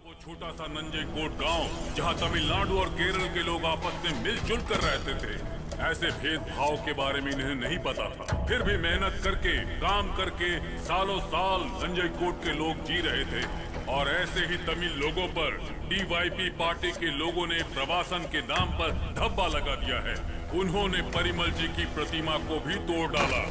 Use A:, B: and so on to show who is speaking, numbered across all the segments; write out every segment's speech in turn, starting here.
A: वो छोटा सा नंजईकोट गांव जहां तमिलनाडु और केरल के लोग आपस में मिलजुल कर रहते थे। ऐसे भेदभाव के बारे में इन्हें नहीं पता था। फिर भी मेहनत करके काम करके सालों साल नंजईकोट के लोग जी रहे थे। और ऐसे ही तमिल लोगों पर डीवाईपी पार्टी के लोगों ने प्रवासन के नाम पर धब्बा लगा दिया है। उन्होंने परिमल जी की प्रतिमा को भी तोड़ डाला।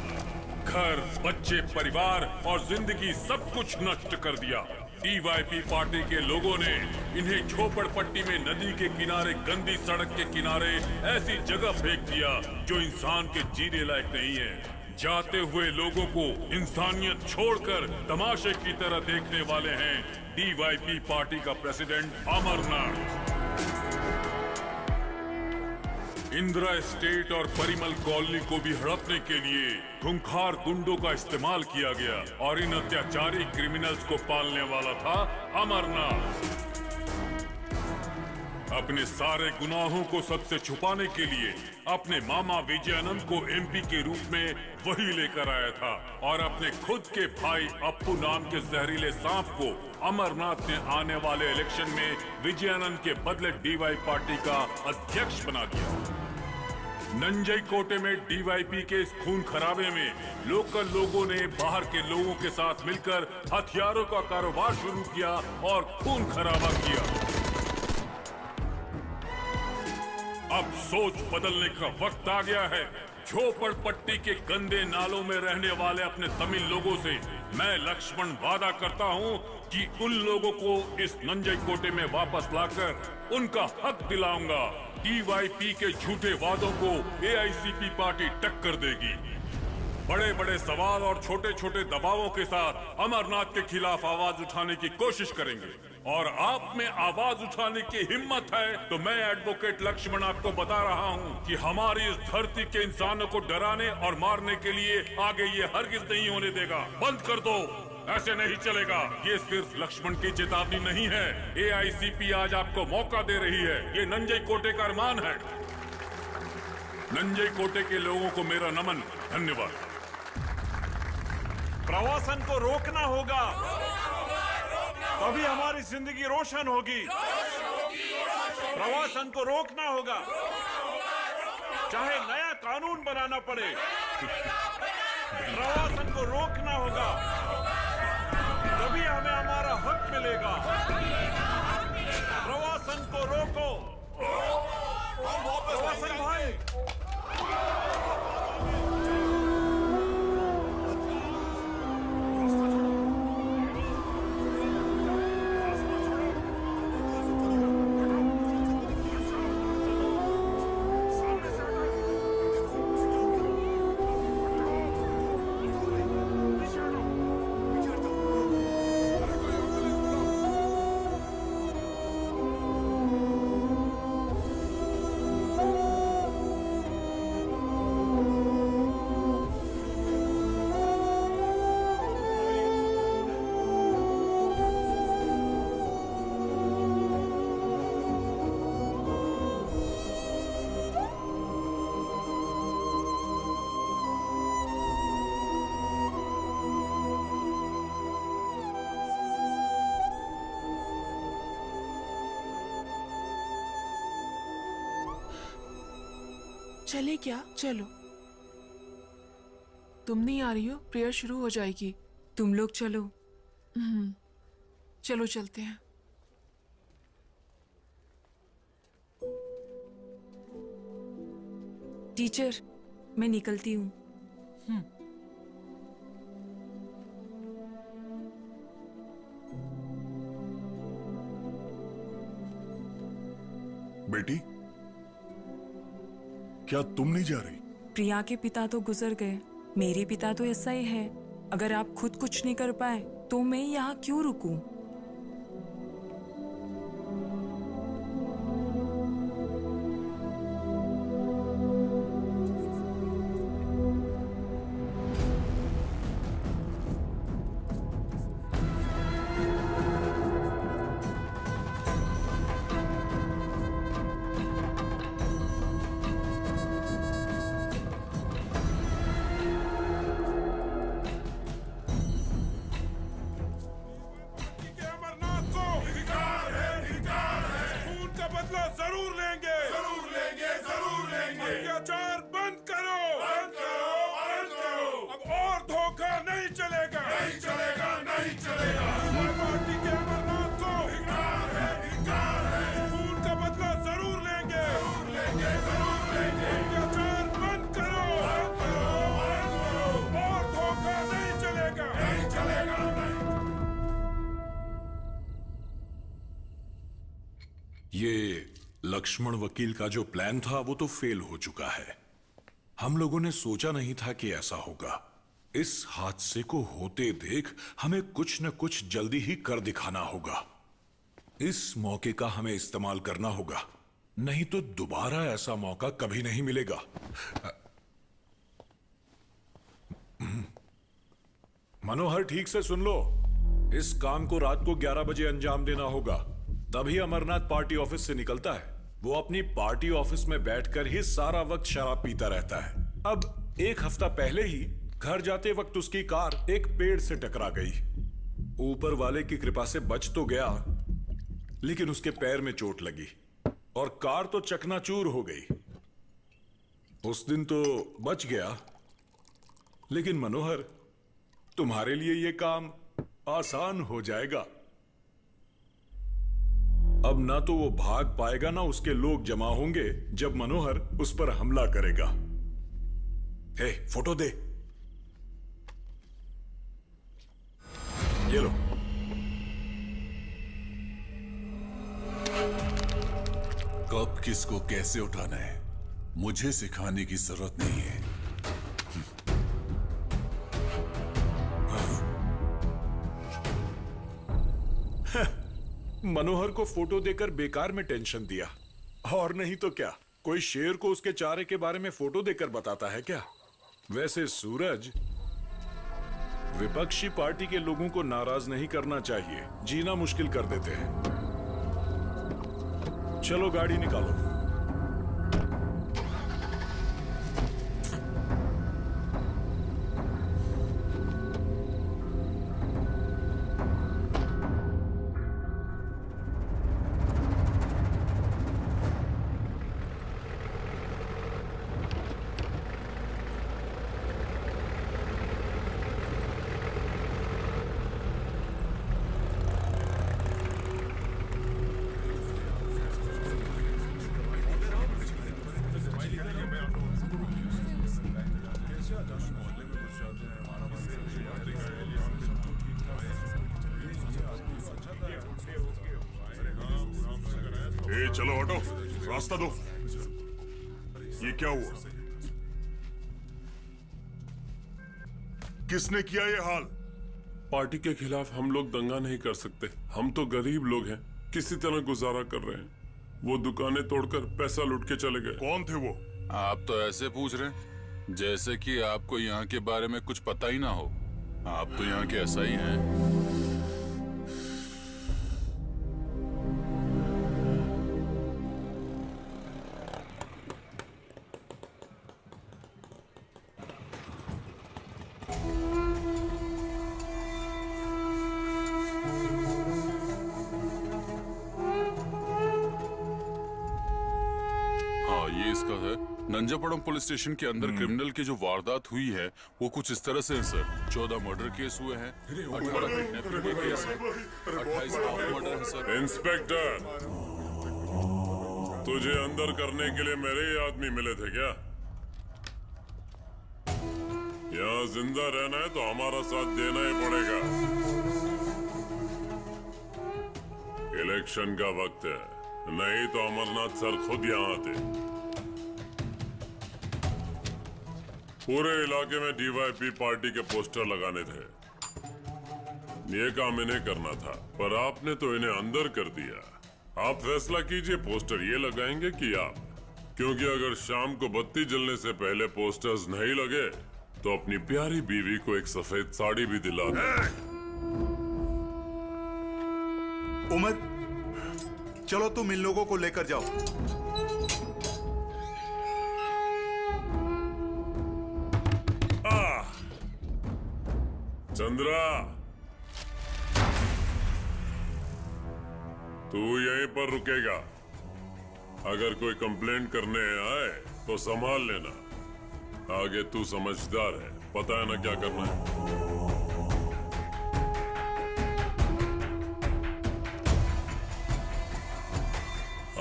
A: घर, बच्चे, परिवार और जिंदगी सब कुछ नष्ट कर दिया। डीवाईपी पार्टी के लोगों ने इन्हें झोपड़पट्टी में नदी के किनारे गंदी सड़क के किनारे ऐसी जगह फेंक दिया जो इंसान के जीने लायक नहीं है। जाते हुए लोगों को इंसानियत छोड़कर तमाशे की तरह देखने वाले हैं डीवाईपी पार्टी का प्रेसिडेंट अमरनाथ। इंदिरा एस्टेट और परिमल कॉलोनी को भी हड़पने के लिए खूंखार गुंडों का इस्तेमाल किया गया और इन अत्याचारी क्रिमिनल्स को पालने वाला था अमरनाथ। अपने सारे गुनाहों को सबसे छुपाने के लिए अपने मामा विजयानंद को एमपी के रूप में वही लेकर आया था और अपने खुद के भाई अप्पू नाम के जहरीले सांप को अमरनाथ ने आने वाले इलेक्शन में विजयानंद के बदले डीवाई पार्टी का अध्यक्ष बना दिया। नंजईकोटे में डीवाईपी के इस खून खराबे में लोकल लोगों ने बाहर के लोगों के साथ मिलकर हथियारों का कारोबार शुरू किया और खून खराबा किया। अब सोच बदलने का वक्त आ गया है। झोपड़पट्टी के गंदे नालों में रहने वाले अपने तमिल लोगों से मैं लक्ष्मण वादा करता हूं कि उन लोगों को इस नंजईकोटे में वापस लाकर उनका हक दिलाऊंगा। डीवाईपी के झूठे वादों को एआईसीपी पार्टी टक्कर देगी। बड़े बड़े सवाल और छोटे छोटे दबावों के साथ अमरनाथ के खिलाफ आवाज उठाने की कोशिश करेंगे। और आप में आवाज उठाने की हिम्मत है तो मैं एडवोकेट लक्ष्मण आपको बता रहा हूं कि हमारी इस धरती के इंसानों को डराने और मारने के लिए आगे ये हरगिज नहीं होने देगा। बंद कर दो, ऐसे नहीं चलेगा। ये सिर्फ लक्ष्मण की चेतावनी नहीं है, एआईसीपी आज आपको मौका दे रही है। ये नंजईकोटे का अरमान है। नंजईकोटे के लोगों को मेरा नमन, धन्यवाद।
B: प्रवासन को रोकना होगा, तभी हमारी जिंदगी रोशन होगी। प्रवासन को रोकना होगा, चाहे नया कानून बनाना पड़े। प्रवासन को रोकना होगा, तभी हमें हमारा हक मिलेगा। प्रवासन को रोको। प्रवासन भाई,
C: चले क्या? चलो। तुम नहीं आ रही हो? प्रेयर शुरू हो जाएगी।
D: तुम लोग चलो।
C: चलो चलते हैं।
D: टीचर, मैं निकलती हूँ।
E: बेटी, क्या तुम नहीं जा रही?
D: प्रिया के पिता तो गुजर गए, मेरे पिता तो ऐसा ही है। अगर आप खुद कुछ नहीं कर पाए तो मैं यहाँ क्यों रुकूं?
B: जरूर लेंगे, जरूर लेंगे, जरूर लेंगे। अत्याचार बंद करो, बंद करो, बंद करो। अब और धोखा नहीं चलेगा, नहीं चलेगा, नहीं चलेगा। पार्टी के अमरनाथ को धिक्कार है, धिक्कार है। खून का बदला जरूर लेंगे, जरूर लेंगे, जरूर लेंगे। अत्याचार बंद करो, बंद करो, बंद करो। और धोखा नहीं चलेगा, नहीं चलेगा, नहीं।
E: ये लक्ष्मण वकील का जो प्लान था वो तो फेल हो चुका है। हम लोगों ने सोचा नहीं था कि ऐसा होगा। इस हादसे को होते देख हमें कुछ न कुछ जल्दी ही कर दिखाना होगा। इस मौके का हमें इस्तेमाल करना होगा, नहीं तो दोबारा ऐसा मौका कभी नहीं मिलेगा। मनोहर, ठीक से सुन लो। इस काम को रात को 11 बजे अंजाम देना होगा। तभी अमरनाथ पार्टी ऑफिस से निकलता है। वो अपनी पार्टी ऑफिस में बैठकर ही सारा वक्त शराब पीता रहता है। अब एक हफ्ता पहले ही घर जाते वक्त उसकी कार एक पेड़ से टकरा गई। ऊपर वाले की कृपा से बच तो गया, लेकिन उसके पैर में चोट लगी और कार तो चकनाचूर हो गई। उस दिन तो बच गया, लेकिन मनोहर, तुम्हारे लिए यह काम आसान हो जाएगा। अब ना तो वो भाग पाएगा, ना उसके लोग जमा होंगे जब मनोहर उस पर हमला करेगा। हे, फोटो दे। ये लो।
F: कब किसको कैसे उठाना है मुझे सिखाने की जरूरत नहीं है।
E: मनोहर को फोटो देकर बेकार में टेंशन दिया। और नहीं तो क्या, कोई शेर को उसके चारे के बारे में फोटो देकर बताता है क्या? वैसे सूरज, विपक्षी पार्टी के लोगों को नाराज नहीं करना चाहिए, जीना मुश्किल कर देते हैं। चलो गाड़ी निकालो।
A: चलो हटो, रास्ता दो। ये क्या हुआ? किसने किया ये हाल?
G: पार्टी के खिलाफ हम लोग दंगा नहीं कर सकते। हम तो गरीब लोग हैं, किसी तरह गुजारा कर रहे हैं। वो दुकानें तोड़कर पैसा लूट के चले गए।
A: कौन थे वो?
F: आप तो ऐसे पूछ रहे हैं जैसे कि आपको यहाँ के बारे में कुछ पता ही ना हो। आप तो यहाँ के ऐसा ही हैं। नंजापड़म पुलिस स्टेशन के अंदर क्रिमिनल की जो वारदात हुई है वो कुछ इस तरह से है सर। 14 मर्डर केस हुए हैं, 18 किडनैपिंग के केस हैं, 28 मर्डर है सर।
A: इंस्पेक्टर, तुझे अंदर करने के लिए मेरे ही आदमी मिले थे क्या? यहाँ जिंदा रहना है तो हमारा साथ देना ही पड़ेगा। इलेक्शन का वक्त है, नहीं तो अमरनाथ सर खुद यहाँ आते। पूरे इलाके में डीवाईपी पार्टी के पोस्टर लगाने थे। ये काम इन्हें करना था, पर आपने तो इन्हें अंदर कर दिया। आप फैसला कीजिए, पोस्टर ये लगाएंगे कि आप? क्योंकि अगर शाम को बत्ती जलने से पहले पोस्टर्स नहीं लगे तो अपनी प्यारी बीवी को एक सफेद साड़ी भी दिला दे।
H: उमर, चलो तुम इन लोगों को लेकर जाओ।
A: चंद्रा, तू यहीं पर रुकेगा।
G: अगर कोई कंप्लेंट करने आए तो संभाल लेना। आगे तू समझदार है, पता है ना क्या करना है।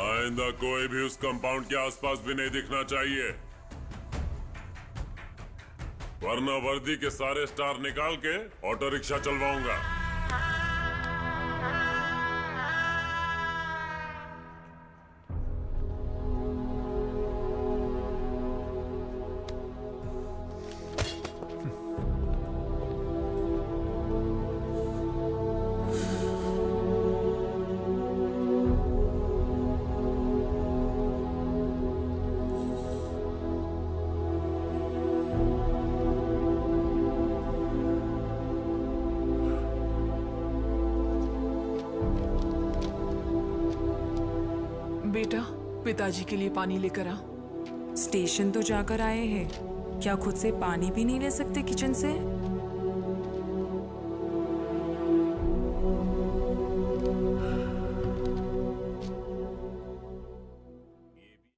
G: आइंदा कोई भी उस कंपाउंड के आसपास भी नहीं दिखना चाहिए, वरना वर्दी के सारे स्टार निकाल के ऑटो रिक्शा चलवाऊंगा।
C: बेटा, पिताजी के लिए पानी लेकर आ।
D: स्टेशन तो जाकर आए हैं, क्या खुद से पानी भी नहीं ले सकते किचन से?